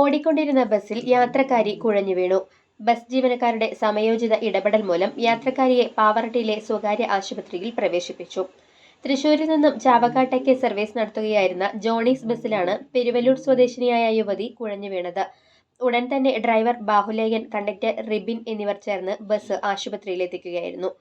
ഓടിക്കൊണ്ടിരുന്ന ബസ്സിൽ യാത്രക്കാരി കുഴഞ്ഞു വീണു. ബസ് ജീവനക്കാരുടെ സമയോചിത ഇടപെടൽ മൂലം യാത്രക്കാരിയെ പാവറട്ടിയിലെ സ്വകാര്യ ആശുപത്രിയിൽ പ്രവേശിപ്പിച്ചു. തൃശൂരിൽ നിന്നും ചാവക്കാട്ടേക്ക് സർവീസ് നടത്തുകയായിരുന്ന ജോണീസ് ബസ്സിലാണ് പെരുവല്ലൂർ സ്വദേശിനിയായ യുവതി കുഴഞ്ഞു വീണത്. ഉടൻ തന്നെ ഡ്രൈവർ ബാഹുലേയൻ, കണ്ടക്ടർ റിബിൻ എന്നിവർ ചേർന്ന് ബസ് ആശുപത്രിയിലെത്തിക്കുകയായിരുന്നു.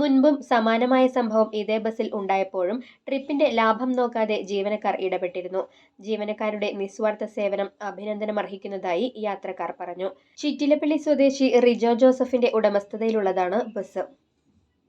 മുൻപും സമാനമായ സംഭവം ഇതേ ബസ്സിൽ ഉണ്ടായപ്പോഴും ട്രിപ്പിന്റെ ലാഭം നോക്കാതെ ജീവനക്കാർ ഇടപെട്ടിരുന്നു. ജീവനക്കാരുടെ നിസ്വാർത്ഥ സേവനം അഭിനന്ദനമർഹിക്കുന്നതായി യാത്രക്കാർ പറഞ്ഞു. ചിറ്റിലപ്പള്ളി സ്വദേശി റിജോ ജോസഫിന്റെ ഉടമസ്ഥതയിലുള്ളതാണ് ബസ്.